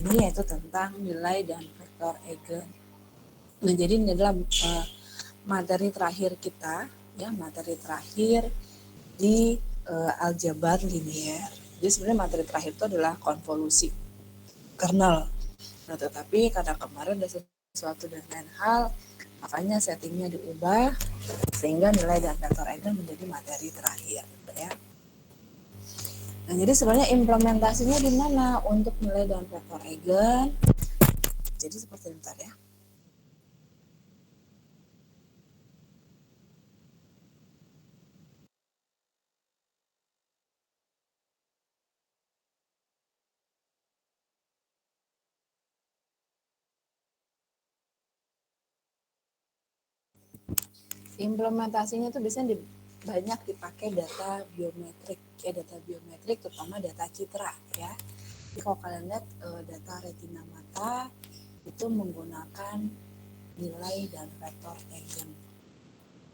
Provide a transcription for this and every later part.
ini yaitu tentang nilai dan vektor eigen. Nah, jadi ini adalah materi terakhir kita, ya, materi terakhir di aljabar linier. Jadi sebenarnya materi terakhir itu adalah konvolusi kernel. Nah, tetapi karena kemarin ada sesuatu dan lain hal, makanya settingnya diubah sehingga nilai dan vektor eigen menjadi materi terakhir, ya. Nah, jadi sebenarnya implementasinya di mana untuk nilai dan vektor eigen? Jadi seperti bentar ya. Implementasinya itu biasanya banyak dipakai data biometrik, ya, data biometrik terutama data citra, ya. Jadi kalau kalian lihat data retina mata itu menggunakan nilai dan vektor eigen.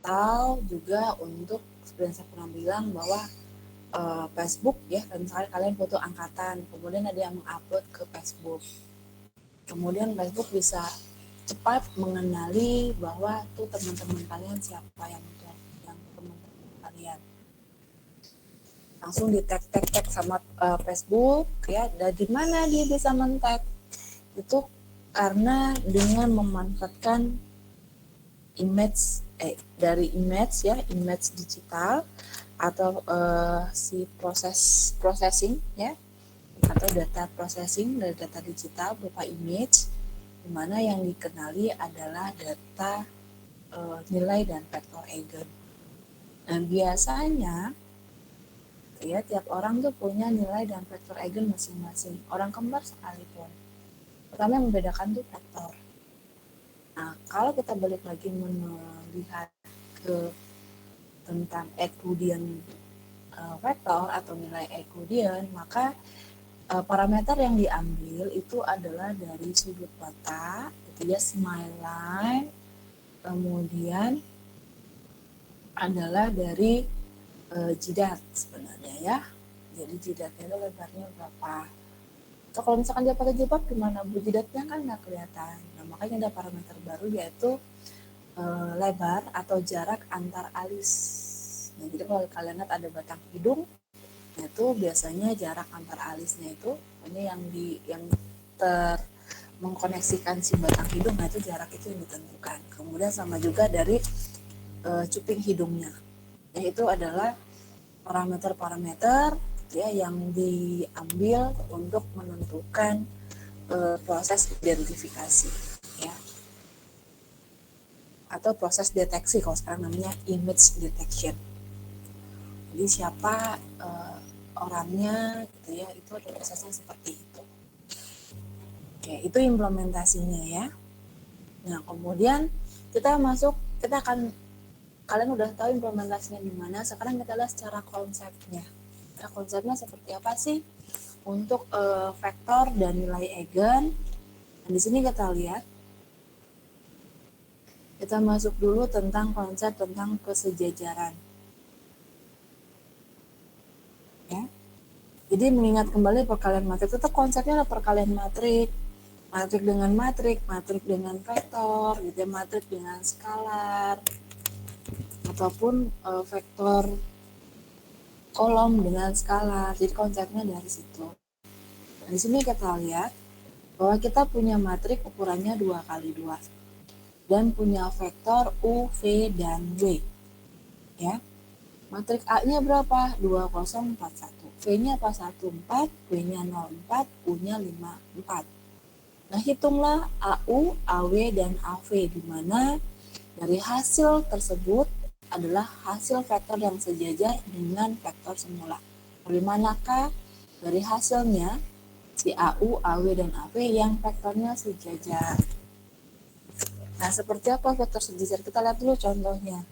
Atau juga untuk seperti yang saya pernah bilang bahwa Facebook, ya, misalnya kalian foto angkatan, kemudian ada yang mengupload ke Facebook, kemudian Facebook bisa cepat mengenali bahwa tuh teman-teman kalian siapa yang teman-teman kalian, langsung di tag sama Facebook, ya. Dari mana dia bisa men-tag itu? Karena dengan memanfaatkan dari image, ya, image digital atau si processing, ya, atau data processing dari data digital berupa image, di mana yang dikenali adalah data nilai dan vektor eigen. Nah, biasanya, ya, tiap orang tuh punya nilai dan vektor eigen masing-masing, orang kembar sekalipun. Pertama yang membedakan tuh vektor. Nah, kalau kita balik lagi melihat ke tentang Euclidean vektor atau nilai Euclidean, maka parameter yang diambil itu adalah dari sudut mata, gitu ya, smile line, kemudian adalah dari jidat sebenarnya, ya. Jadi jidatnya itu lebarnya berapa. So, kalau misalkan dia pakai jilbab gimana? Jidatnya kan nggak kelihatan. Nah, makanya ada parameter baru yaitu lebar atau jarak antar alis. Nah, jadi kalau kalian lihat ada batang hidung, itu biasanya jarak antar alisnya itu ini yang mengkoneksikan si batang hidung, nah itu jarak itu yang ditentukan. Kemudian sama juga dari cuping hidungnya, yaitu adalah parameter-parameter, ya, yang diambil untuk menentukan proses identifikasi, ya, atau proses deteksi, kalau sekarang namanya image detection. Jadi siapa orangnya, gitu ya, itu ada prosesnya seperti itu. Oke, itu implementasinya, ya. Nah, kemudian kita kalian udah tahu implementasinya di mana. Sekarang kita lihat secara konsepnya. Nah, konsepnya seperti apa sih untuk vektor dan nilai eigen? Nah, di sini kita lihat, kita masuk dulu tentang konsep tentang kesejajaran, ya. Jadi mengingat kembali perkalian matrik, tetap konsepnya adalah perkalian matrik, matrik dengan matrik, matrik dengan vektor, gitu ya, matrik dengan skalar, ataupun vektor kolom dengan skalar. Jadi konsepnya dari situ. Nah, di sini kita lihat bahwa kita punya matrik ukurannya 2x2 dan punya vektor U, V, dan W, ya. Matrik A-nya berapa? 2041. V-nya apa? 14, W-nya 04, U-nya 54. Nah, hitunglah AU, AW, dan AV, di mana dari hasil tersebut adalah hasil vektor yang sejajar dengan vektor semula. Dari manakah dari hasilnya si AU, AW, dan AV yang vektornya sejajar? Nah, seperti apa vektor sejajar? Kita lihat dulu contohnya.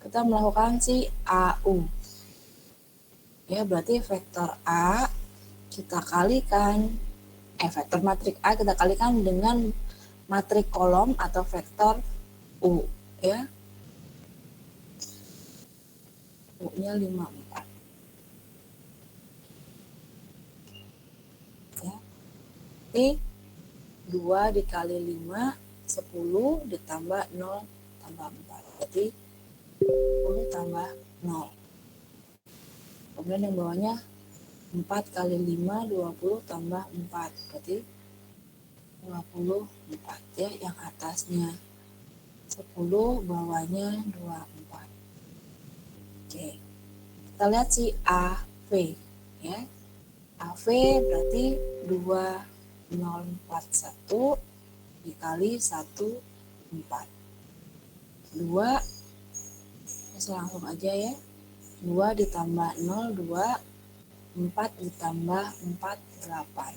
Kita melakukan si AU. Ya, berarti vektor A kita kalikan, vektor matrik A kita kalikan dengan matrik kolom atau vektor U, ya. U-nya 54. Ya. Berarti 2 dikali 5, 10 ditambah 0 tambah 4. Berarti 10 tambah 0. Kemudian yang bawahnya 4 kali 5, 20 tambah 4. Berarti 24 ya yang atasnya. 10 bawahnya 24. Oke. Kita lihat si AV ya. AV berarti 2041 dikali 14. 2 langsung aja ya. 2 ditambah 0, 2. 4 ditambah 4, 8.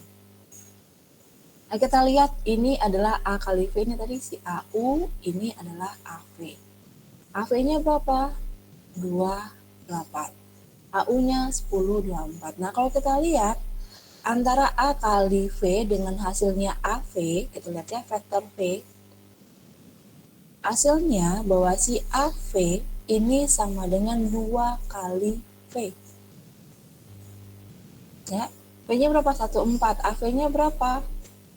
Nah, kita lihat ini adalah A kali V, ini tadi si AU, ini adalah AV. AV-nya berapa? 28. AU-nya 10, 24. Nah, kalau kita lihat antara A kali V dengan hasilnya AV, kita lihat ya vektor V. Hasilnya bahwa si AV ini sama dengan 2 kali V. Ya, V-nya berapa? 14. AV-nya berapa?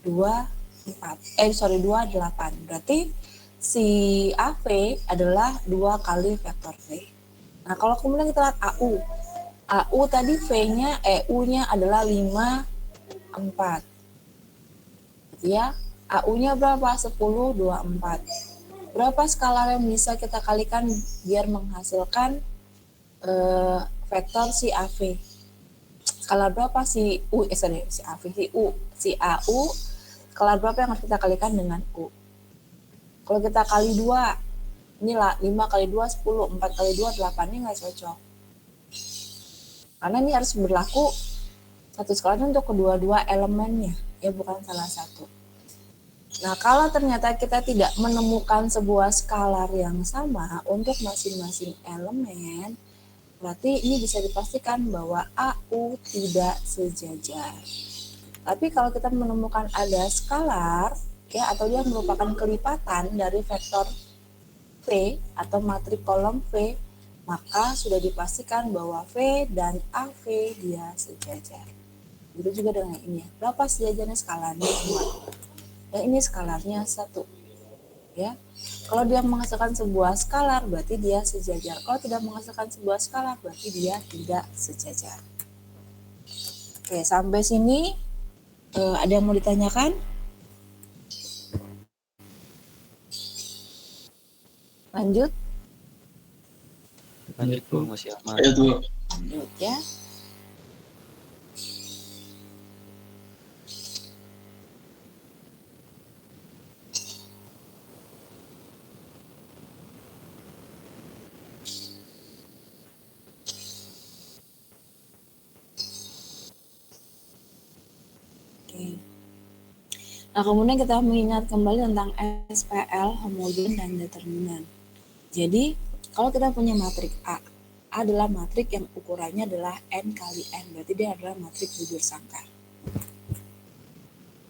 24. 28. Berarti si AV adalah 2 kali vektor V. Nah, kalau kemudian kita lihat AU. AU tadi V-nya, U-nya adalah 5, 4. Berarti ya, AU-nya berapa? 10, 24. Berapa skalar yang bisa kita kalikan biar menghasilkan vektor si AV? Skalar berapa si U, si AV, si AU, skalar berapa yang harus kita kalikan dengan U? Kalau kita kali 2, inilah 5 kali 2, 10, 4 kali 2, 8, ini nggak cocok. Karena ini harus berlaku satu skalar untuk kedua-dua elemennya, ya bukan salah satu. Nah, kalau ternyata kita tidak menemukan sebuah skalar yang sama untuk masing-masing elemen, berarti ini bisa dipastikan bahwa AU tidak sejajar. Tapi kalau kita menemukan ada skalar, ya, atau dia merupakan kelipatan dari vektor V atau matrik kolom V, maka sudah dipastikan bahwa V dan AV dia sejajar. Begitu juga dengan ini. Berapa sejajarnya skalarnya? 2. Ya, ini skalarnya 1. Ya. Kalau dia menghasilkan sebuah skalar, berarti dia sejajar. Kalau tidak menghasilkan sebuah skalar, berarti dia tidak sejajar. Oke, sampai sini ada yang mau ditanyakan? Lanjut? Lanjut Bu, masih aman. Lanjut ya. Oke. Nah, kemudian kita mengingat kembali tentang SPL, homogen, dan determinan. Jadi, kalau kita punya matrik A adalah matrik yang ukurannya adalah N kali N, berarti dia adalah matrik bujur sangkar.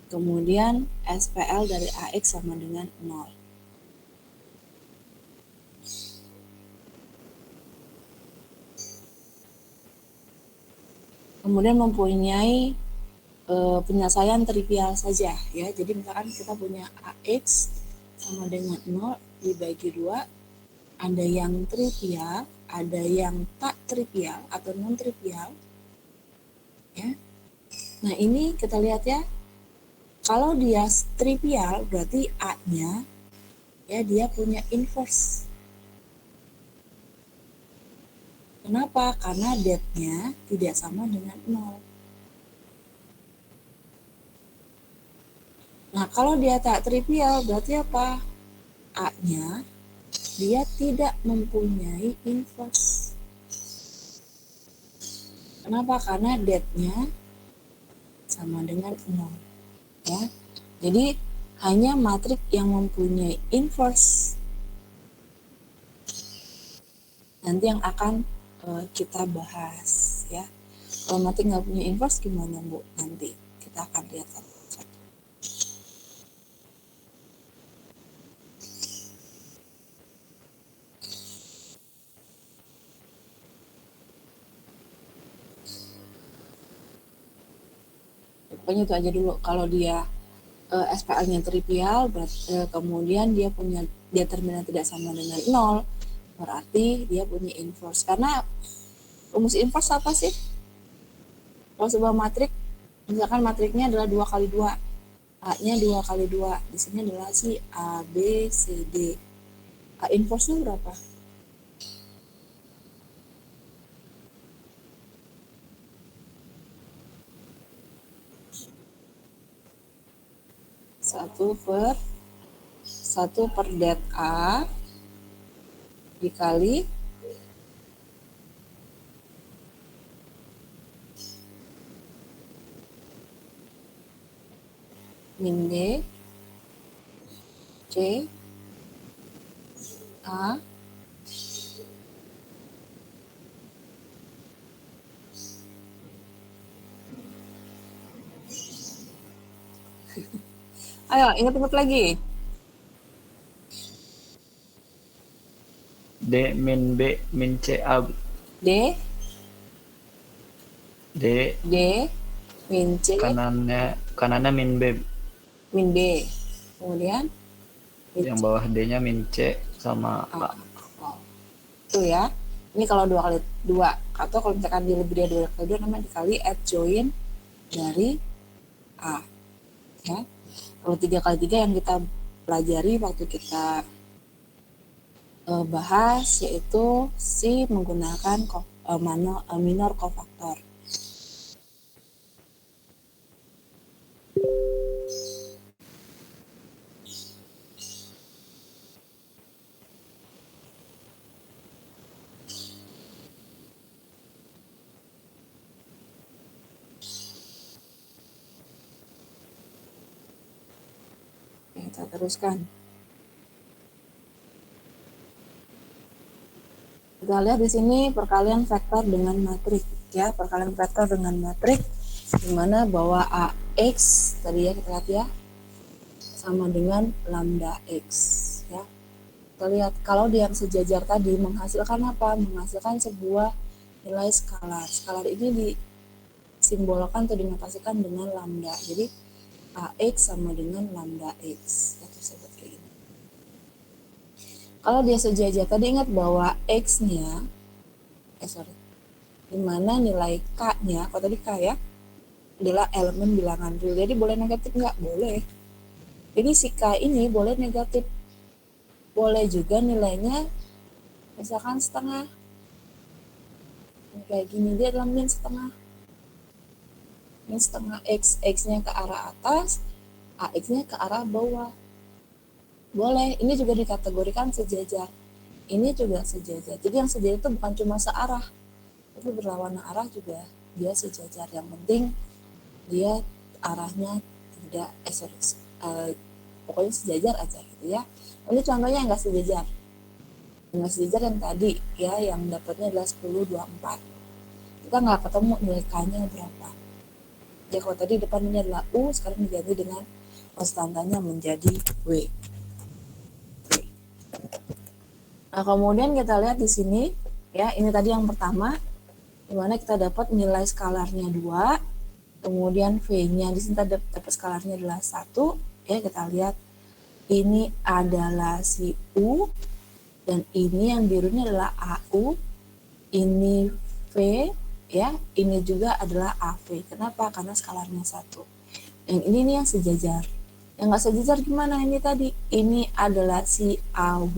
Kemudian SPL dari AX sama dengan 0. Kemudian mempunyai penyelesaian trivial saja ya. Jadi misalkan kita punya AX sama dengan 0 dibagi 2, ada yang trivial, ada yang tak trivial atau non trivial ya. Nah, ini kita lihat ya. Kalau dia trivial berarti A-nya ya dia punya inverse. Kenapa? Karena det-nya tidak sama dengan 0. Nah, kalau dia tak trivial berarti apa? A-nya dia tidak mempunyai inverse. Kenapa? Karena det-nya sama dengan 0. Ya. Jadi hanya matrik yang mempunyai inverse nanti yang akan kita bahas ya. Kalau matrik nggak punya inverse gimana Bu? Nanti kita akan lihat satu-satu. Pokoknya itu aja dulu. Kalau dia SPL-nya trivial, kemudian dia punya determinan tidak sama dengan 0, berarti dia punya inverse. Karena rumus inverse apa sih? Kalau sebuah matrik, misalkan matriknya adalah 2 kali 2, A-nya 2 kali 2, di sini adalah si A, B, C, D. A inverse-nya berapa? Satu per det A dikali min D C A ayo ingat-ingat lagi. D min B min C A. D min C kanannya min B. Min B. Kemudian yang bawah D-nya min C sama A. Itu ya. Ini kalau 2 kali 2, atau kalau misalkan dia lebih dari 2 kali 2 namanya dikali adjoint dari A. Ya. Kalau 3 kali 3 yang kita pelajari waktu kita bahas, yaitu si menggunakan minor cofactor. Kita teruskan. Kita lihat di sini perkalian vektor dengan matrik, ya, perkalian vektor dengan matrik, di mana bahwa AX tadi ya kita lihat ya sama dengan lambda X, ya. Kita lihat kalau dia yang sejajar tadi menghasilkan apa? Menghasilkan sebuah nilai skalar. Skalar ini disimbolkan atau dinotasikan dengan lambda. Jadi AX sama dengan lambda X. Ya, tersebut kayak gini. Kalau dia sejajar, tadi ingat bahwa X-nya, dimana nilai K-nya, kalau tadi K ya, adalah elemen bilangan real. Jadi boleh negatif nggak? Boleh. Jadi si K ini boleh negatif. Boleh juga nilainya, misalkan setengah. Kayak gini, dia adalah min setengah. Min setengah X, X-nya ke arah atas, AX-nya ke arah bawah. Boleh, ini juga dikategorikan sejajar. Ini juga sejajar. Jadi yang sejajar itu bukan cuma searah, tapi berlawanan arah juga dia sejajar. Yang penting dia arahnya tidak pokoknya sejajar aja gitu ya. Ini contohnya yang nggak sejajar. Yang sejajar yang tadi ya, yang dapatnya adalah 10/24. Kita nggak ketemu nilai K-nya berapa. Jadi kalau tadi depannya adalah U, sekarang diganti dengan konstantanya menjadi W. Nah, kemudian kita lihat di sini, ya, ini tadi yang pertama, di mana kita dapat nilai skalarnya 2, kemudian V-nya di sini dapat skalarnya adalah 1, ya, kita lihat ini adalah si U, dan ini yang birunya adalah AU, ini V, ya, ini juga adalah AV. Kenapa? Karena skalarnya 1. Yang ini nih yang sejajar. Yang nggak sejajar gimana ini tadi? Ini adalah si AW,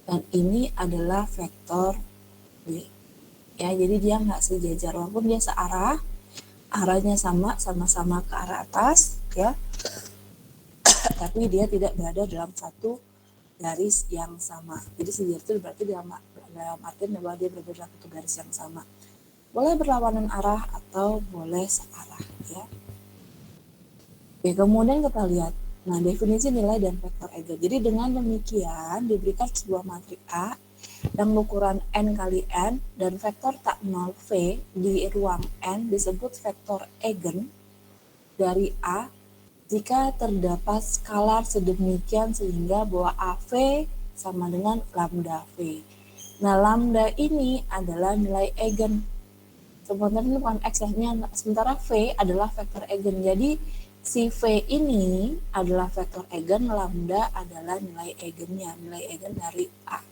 dan ini adalah vektor W. Ya, jadi dia nggak sejajar, walaupun dia searah, arahnya sama-sama ke arah atas, ya. Tapi dia tidak berada dalam satu garis yang sama. Jadi sejajar itu berarti dalam artian bahwa dia berada dalam satu garis yang sama. Boleh berlawanan arah atau boleh searah, ya. Oke, kemudian kita lihat. Nah, definisi nilai dan vektor eigen. Jadi dengan demikian diberikan sebuah matrik A yang ukuran n kali n dan vektor tak 0 V di ruang n disebut vektor eigen dari A jika terdapat skalar sedemikian sehingga bahwa AV sama dengan lambda V. Nah, lambda ini adalah nilai eigen. sebenarnya ini bukan X ya, sementara V adalah vektor eigen. Jadi si V ini adalah vektor eigen, lambda adalah nilai eigennya, nilai eigen dari A.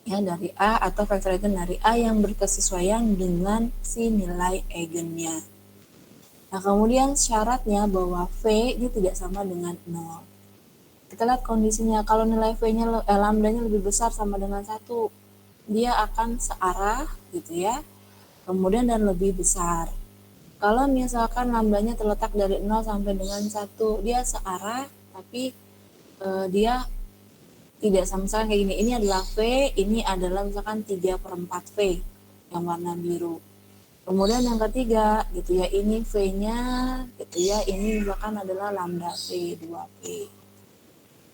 Ya, dari A atau vektor eigen dari A yang berkesesuaian dengan si nilai eigennya. Nah, kemudian syaratnya bahwa V ini tidak sama dengan 0. Kita lihat kondisinya, kalau nilai V-nya lambdanya lebih besar sama dengan 1, dia akan searah gitu ya. Kemudian dan lebih besar. Kalau misalkan lambdanya terletak dari 0 sampai dengan 1, dia searah tapi dia tidak sama, misalkan kayak gini, ini adalah V, ini adalah misalkan 3/4 V yang warna biru. Kemudian yang ketiga gitu ya, ini V-nya gitu ya, ini misalkan adalah lambda V, 2V.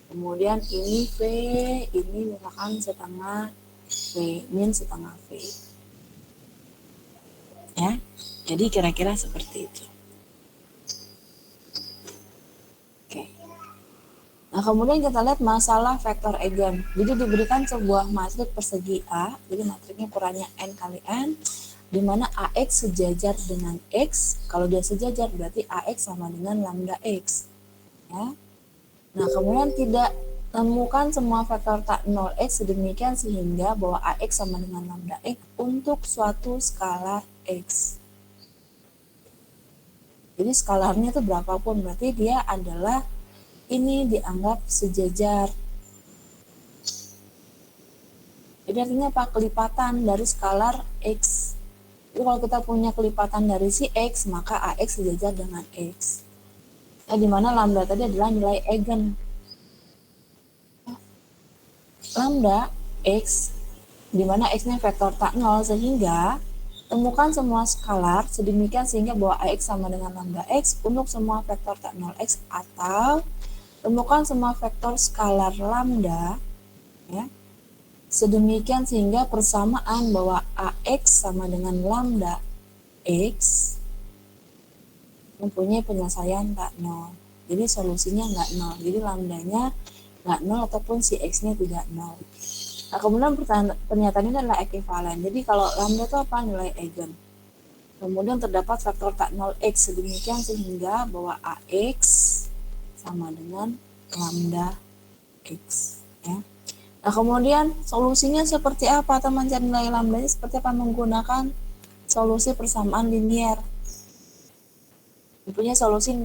Kemudian ini V, ini misalkan setengah V, min setengah V. Ya, jadi kira-kira seperti itu. Oke. Nah, kemudian kita lihat masalah vektor eigen. Jadi diberikan sebuah matrik persegi A, jadi matriknya ukurannya N kali N, di mana AX sejajar dengan X. Kalau dia sejajar berarti AX sama dengan lambda X. Ya. Nah, kemudian tidak temukan semua vektor tak 0x sedemikian sehingga bahwa AX sama dengan lambda X untuk suatu skalar X. Jadi skalarnya itu berapapun, berarti dia adalah ini dianggap sejajar. Jadi artinya apa? Kelipatan dari skalar X. Jadi kalau kita punya kelipatan dari si X, maka AX sejajar dengan X. Nah, di mana lambda tadi adalah nilai eigen. Lambda X, di mana X-nya vektor tak 0, sehingga temukan semua skalar sedemikian sehingga bahwa AX sama dengan lambda X untuk semua vektor tak 0x, atau temukan semua vektor skalar lambda ya, sedemikian sehingga persamaan bahwa AX sama dengan lambda X mempunyai penyelesaian tak 0. Jadi solusinya nggak 0. Jadi lambdanya nggak 0 ataupun si X-nya tidak 0. Nah, kemudian pernyataan ini adalah ekivalen. Jadi kalau lambda itu apa? Nilai eigen. Kemudian terdapat faktor tak 0x sedemikian sehingga bahwa AX sama dengan lambda X. Ya. Nah, kemudian solusinya seperti apa? Atau mencari nilai lambdanya seperti apa? Menggunakan solusi persamaan linier. Mempunyai solusi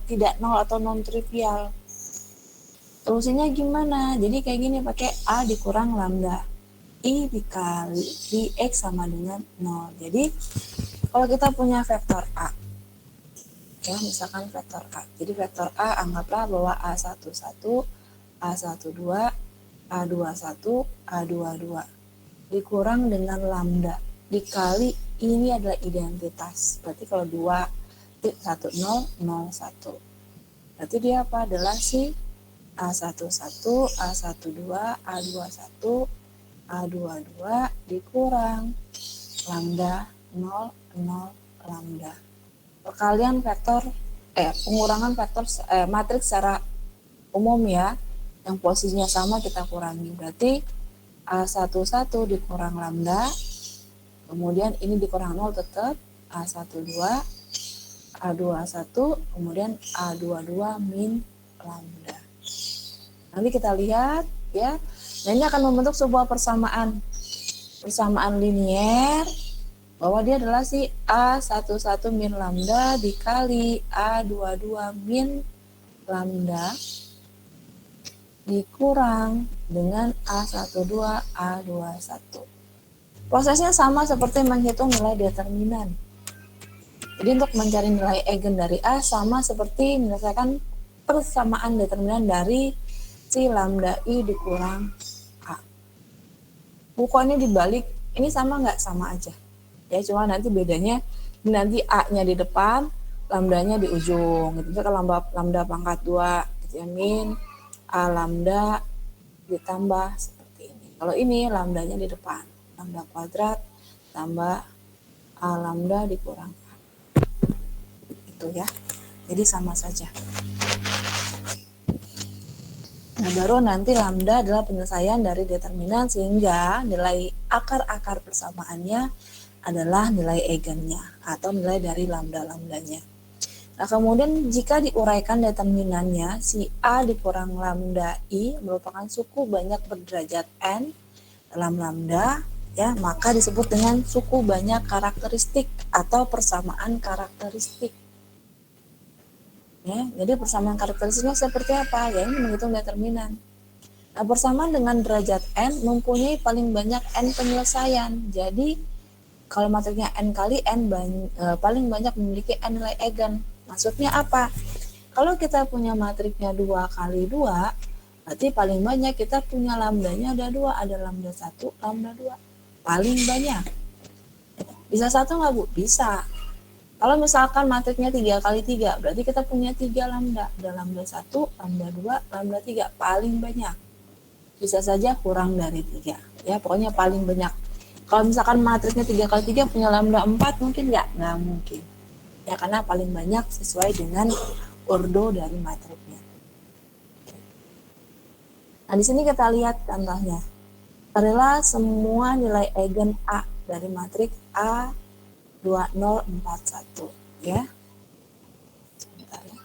tidak 0 atau non-trivial. Solusinya gimana? Jadi kayak gini, pakai A dikurang lambda. I dikali X sama dengan 0. Jadi kalau kita punya vektor A, ya misalkan vektor A. Jadi vektor A anggaplah bahwa A11, A12, A21, A22 dikurang dengan lambda dikali ini adalah identitas. Berarti kalau 2 10 01. Berarti dia apa? Adalah si A11, A12, A21, A22 dikurang lambda 0, 0, lambda. Perkalian vektor pengurangan vektor matriks secara umum ya. Yang posisinya sama kita kurangi. Berarti A11 dikurang lambda. Kemudian ini dikurang 0 tetap A12, A21, kemudian A22 min lambda. Nanti kita lihat ya. Nah, ini akan membentuk sebuah persamaan linier bahwa dia adalah si A11 min lambda dikali A22 min lambda dikurang dengan A12 A21. Prosesnya sama seperti menghitung nilai determinan. Jadi untuk mencari nilai eigen dari A sama seperti menyelesaikan persamaan determinan dari si lambda I dikurang A. Bukuannya dibalik, ini sama nggak? Sama aja. Ya, cuma nanti bedanya nanti A-nya di depan, lambdanya di ujung. Gitu. Kalau lambda pangkat 2 gitu ya, min A lambda ditambah seperti ini. Kalau ini lambdanya di depan, lambda kuadrat tambah A lambda dikurang A. Itu ya. Jadi sama saja. Nah, baru nanti lambda adalah penyelesaian dari determinan sehingga nilai akar-akar persamaannya adalah nilai eigennya atau nilai dari lambda-lambdanya. Nah, kemudian jika diuraikan determinannya, si A dikurang lambda I merupakan suku banyak berderajat N dalam lambda, ya, maka disebut dengan suku banyak karakteristik atau persamaan karakteristik. Ya, jadi persamaan karakteristiknya seperti apa? Ya, ini menghitung determinan. Nah, persamaan dengan derajat N mempunyai paling banyak N penyelesaian. Jadi, kalau matriknya N kali N paling banyak memiliki N nilai eigen. Maksudnya apa? Kalau kita punya matriknya 2 kali 2, berarti paling banyak kita punya lambdanya ada 2. Ada lambda 1, lambda 2. Paling banyak. Bisa 1 nggak, Bu? Bisa. Kalau misalkan matriknya 3 kali 3, berarti kita punya 3 lambda. Ada lambda 1, lambda 2, lambda 3. Paling banyak. Bisa saja kurang dari 3. Ya, pokoknya paling banyak. Kalau misalkan matriknya 3 kali 3 punya lambda 4, mungkin nggak? Nggak mungkin. Ya, karena paling banyak sesuai dengan ordo dari matriknya. Nah, di sini kita lihat contohnya. Carilah semua nilai eigen A dari matrik A2041. Ya. Sebentar ya.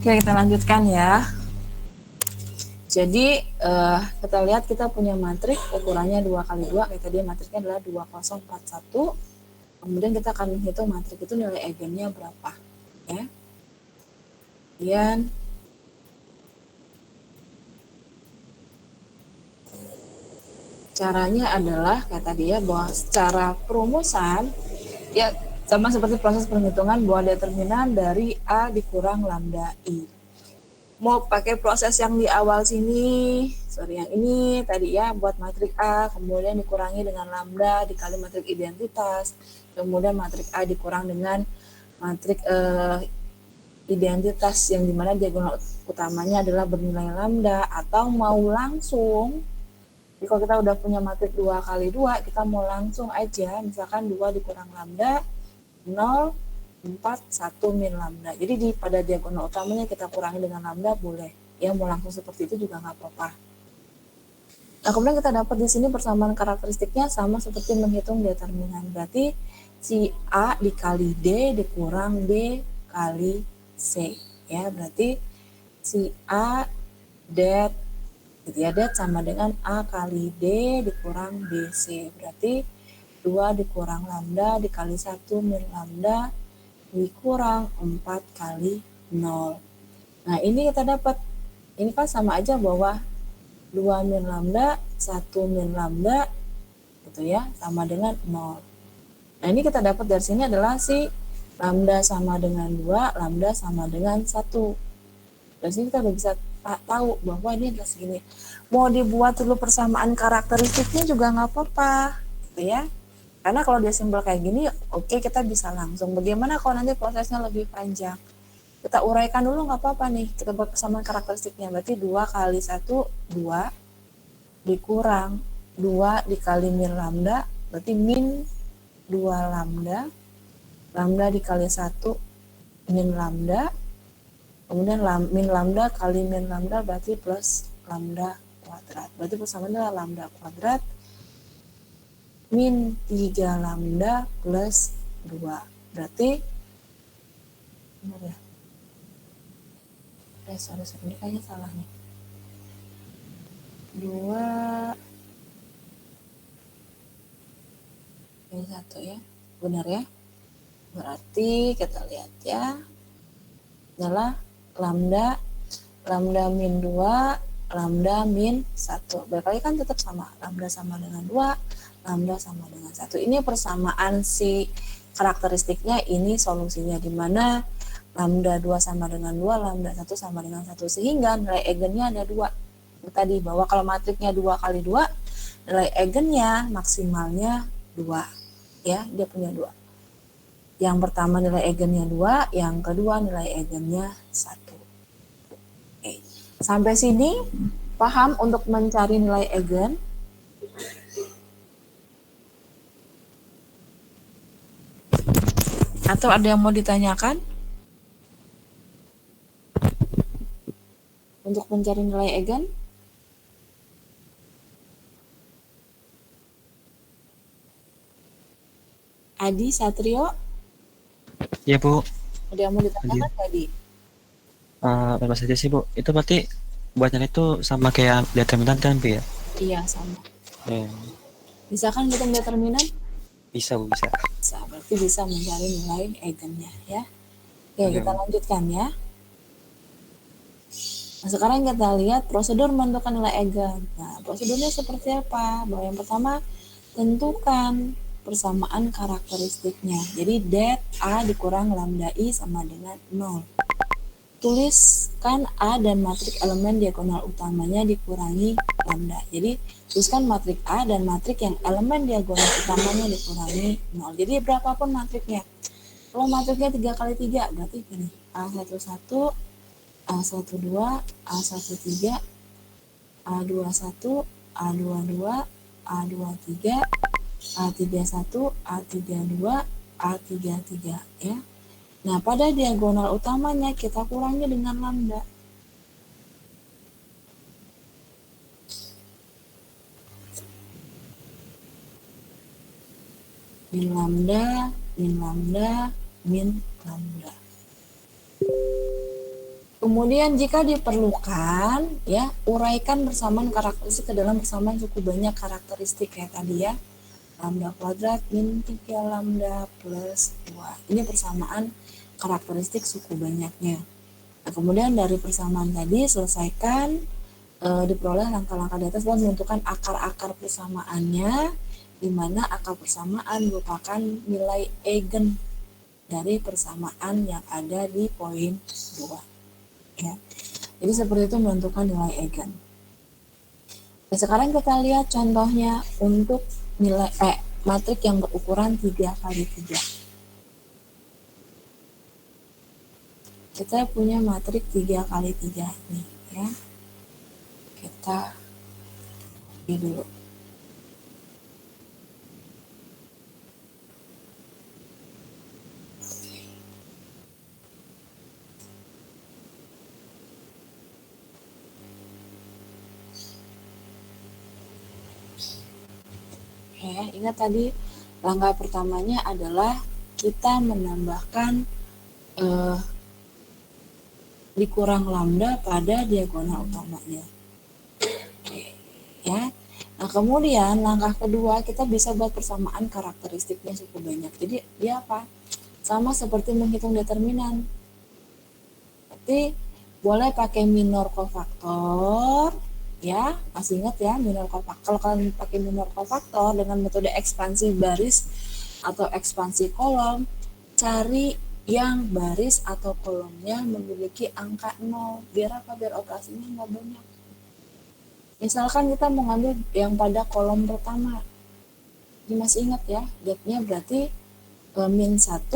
Oke, kita lanjutkan ya. Jadi kita lihat kita punya matrik ukurannya 2 kali 2, kayak tadi matriknya adalah 2041. Kemudian kita akan menghitung matrik itu nilai eigennya berapa ya. Kemudian caranya adalah kayak tadi ya, bahwa secara perumusan ya sama seperti proses perhitungan bahwa determinan dari A dikurang lambda I. Mau pakai proses yang di awal sini, yang ini tadi ya, buat matrik A, kemudian dikurangi dengan lambda dikali matrik identitas, kemudian matrik A dikurang dengan matrik identitas yang dimana diagonal utamanya adalah bernilai lambda, atau mau langsung, jadi kalau kita udah punya matrik 2 kali 2, kita mau langsung aja, misalkan 2 dikurang lambda, 0, 4, 1 min lambda. Jadi pada diagonal utamanya kita kurangi dengan lambda boleh. Ya, mau langsung seperti itu juga nggak apa-apa. Nah, kemudian kita dapat di sini persamaan karakteristiknya sama seperti menghitung determinan. Berarti si A dikali D dikurang B kali C. Ya, berarti si A det gitu ya, det sama dengan A kali D dikurang BC. Berarti 2 dikurang lambda dikali 1 min lambda dikurang 4 kali 0. Nah, ini kita dapat, ini kan sama aja bahwa 2 min lambda, 1 min lambda, gitu ya, sama dengan 0. Nah, ini kita dapat dari sini adalah si lambda sama dengan 2, lambda sama dengan 1. Dari sini kita udah bisa tahu bahwa ini adalah segini. Mau dibuat dulu persamaan karakteristiknya juga nggak apa-apa, gitu ya. Karena kalau dia simbol kayak gini, oke, kita bisa langsung. Bagaimana kalau nanti prosesnya lebih panjang? Kita uraikan dulu nggak apa-apa nih. Kita buat persamaan karakteristiknya. Berarti 2 kali 1, 2. Dikurang 2 dikali min lambda. Berarti min 2 lambda. Lambda dikali 1 min lambda. Kemudian min lambda kali min lambda berarti plus lambda kuadrat. Berarti persamaannya adalah lambda kuadrat min 3 lambda plus 2. Berarti benar ya? Sorry, ini kayaknya salah nih. 2 ini 1 ya. Benar ya? Berarti kita lihat ya. Adalah lambda min 2, lambda min 1. Berkali kan tetap sama. Lambda sama dengan 2, lambda sama dengan 1. Ini persamaan si karakteristiknya, ini solusinya, di mana lambda 2 sama dengan 2, lambda 1 sama dengan 1. Sehingga nilai eigennya ada 2. Tadi bahwa kalau matriknya 2 kali 2, nilai eigennya maksimalnya 2. Ya, dia punya 2. Yang pertama nilai eigennya 2, yang kedua nilai eigennya 1. Oke. Sampai sini paham untuk mencari nilai eigen? Atau ada yang mau ditanyakan? Untuk mencari nilai eigen? Adi, Satrio? Ya Bu. Ada yang mau ditanyakan tadi? Apa saja sih Bu? Itu berarti buatnya itu sama kayak determinan kan Bu ya? Iya, sama. Ya. Bisa kan hitung determinan? Bisa Bu, bisa. Bisa, berarti bisa mencari nilai eigennya ya. Oke, kita lanjutkan ya. Nah, sekarang kita lihat prosedur menentukan nilai eigen. Nah, prosedurnya seperti apa? Bahwa yang pertama, tentukan persamaan karakteristiknya. Jadi det A dikurang lambda I sama dengan 0. Tuliskan A dan matrik elemen diagonal utamanya dikurangi lambda. Jadi tuliskan matrik A dan matrik yang elemen diagonal utamanya dikurangi 0. Jadi berapapun matriknya. Kalau matriknya 3 kali 3 berarti gini, A11, A12, A13, A21, A22, A23, A31, A32, A33 ya. Nah, pada diagonal utamanya kita kurangi dengan lambda. Min lambda, min lambda, min lambda. Kemudian jika diperlukan, ya, uraikan persamaan karakteristik ke dalam persamaan cukup banyak karakteristik kayak tadi ya. Lambda kuadrat min 3 lambda plus 2. Ini persamaan karakteristik suku banyaknya. Nah, kemudian dari persamaan tadi selesaikan, diperoleh langkah-langkah di atas dan menentukan akar-akar persamaannya, di mana akar persamaan merupakan nilai eigen dari persamaan yang ada di poin 2. Ya. Jadi seperti itu menentukan nilai eigen. Nah, sekarang kita lihat contohnya untuk nilai matrik yang berukuran 3 kali 3. Kita punya matrik 3 kali 3 nih ya. Kita ini dulu. Ya, ingat tadi langkah pertamanya adalah kita menambahkan dikurang lambda pada diagonal utamanya. Oke, ya. Nah, kemudian langkah kedua kita bisa buat persamaan karakteristiknya cukup banyak. Jadi dia apa? Sama seperti menghitung determinan. Berarti boleh pakai minor kofaktor, ya, masih ingat ya minor kofaktor. Kalau kalian pakai minor kofaktor dengan metode ekspansi baris atau ekspansi kolom, cari yang baris atau kolomnya memiliki angka 0. Biar apa? Biar operasinya nggak banyak. Misalkan kita mau ngambil yang pada kolom pertama. Ini masih ingat ya, date-nya berarti min 1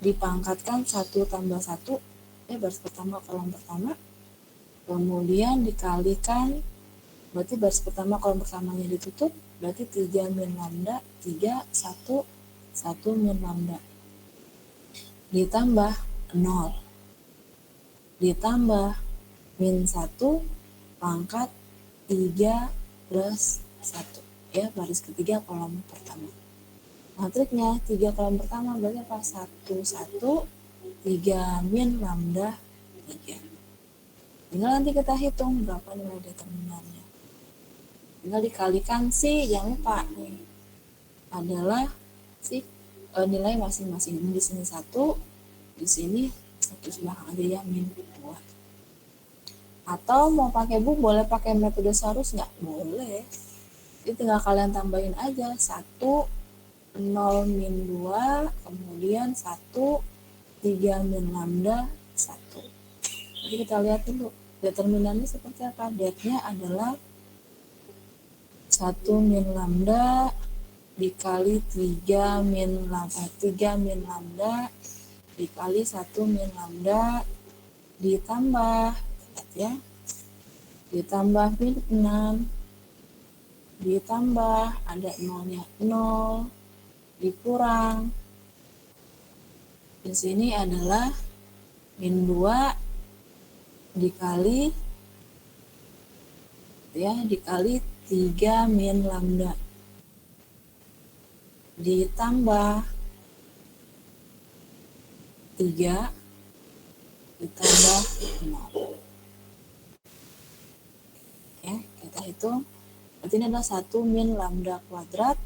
dipangkatkan 1 tambah 1, baris pertama kolom pertama, kemudian dikalikan, berarti baris pertama kolom pertamanya ditutup, berarti 3 min lambda, 3, 1, 1 min lambda, ditambah 0, ditambah min 1 pangkat 3 plus 1, ya, baris ketiga kolom pertama. Matriknya 3 kolom pertama berarti apa? 1, 1, 3 min lambda 3. Tinggal nanti kita hitung berapa nilai determinannya. Tinggal dikalikan si, jangan lupa nih, adalah si nilai masing-masing. Di sini 1, di sini 1 sebelahang aja ya, min 2. Atau mau pakai boleh pakai metode sarus nggak? Boleh. Jadi tinggal kalian tambahin aja 1, 0 min 2, kemudian 1, 3 min lambda 1. Jadi kita lihat dulu determinannya seperti apa. Date-nya adalah 1 min lambda dikali 3 min lambda dikali 1 min lambda ditambah ya, ditambah min 6 ditambah ada nolnya 0 dikurang, di sini adalah min 2 dikali ya, dikali 3 min lambda ditambah 3 ditambah 0. Ya, kita hitung. Berarti ini adalah 1 min lambda kuadrat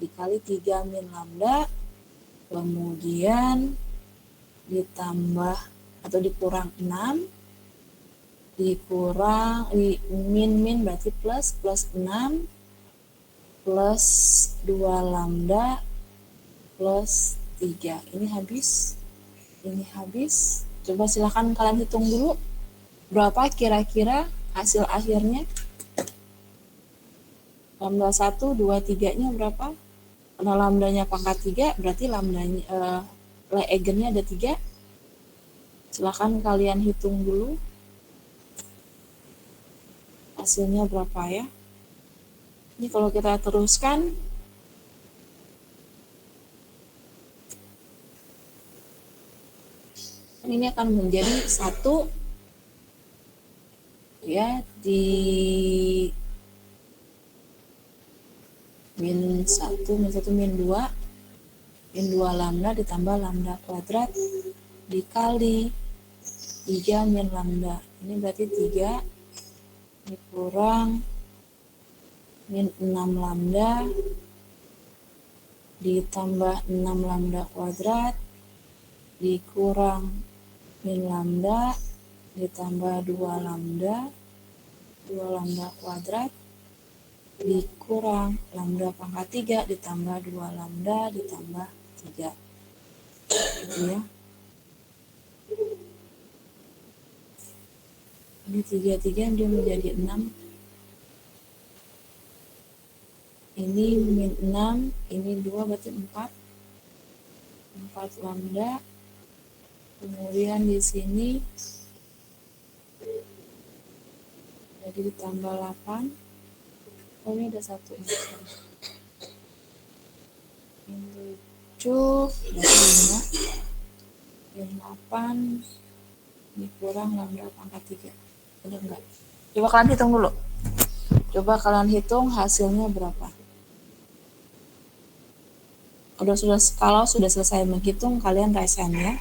dikali 3 min lambda, kemudian ditambah atau dikurang 6, dikurang min berarti plus 6 plus 2 lambda plus 3. Ini habis. Coba silahkan kalian hitung dulu berapa kira-kira hasil akhirnya. Lambda 1, 2, 3 nya berapa? Karena lambdanya pangkat 3 berarti lambdanya eigennya ada 3. Silahkan kalian hitung dulu hasilnya berapa ya. Ini kalau kita teruskan ini akan menjadi 1 ya, di min 1 min 2 lambda ditambah lambda kuadrat dikali 3 min lambda. Ini berarti 3 dikurang min 6 lambda ditambah 6 lambda kuadrat dikurang min lambda ditambah 2 lambda kuadrat dikurang lambda pangkat 3 ditambah 2 lambda ditambah 3. Gitu ya. Ini 3 dia menjadi 6. Ini min 6, ini 2 berarti 4 lambda. Kemudian di sini jadi ditambah 8. Oh, ini ada 1 ini. Ini 7 berarti 5 min 8 dikurang lambda pangkat 3. Udah enggak? Coba kalian hitung dulu. Coba kalian hitung hasilnya berapa. Kalau sudah selesai menghitung, kalian resen ya.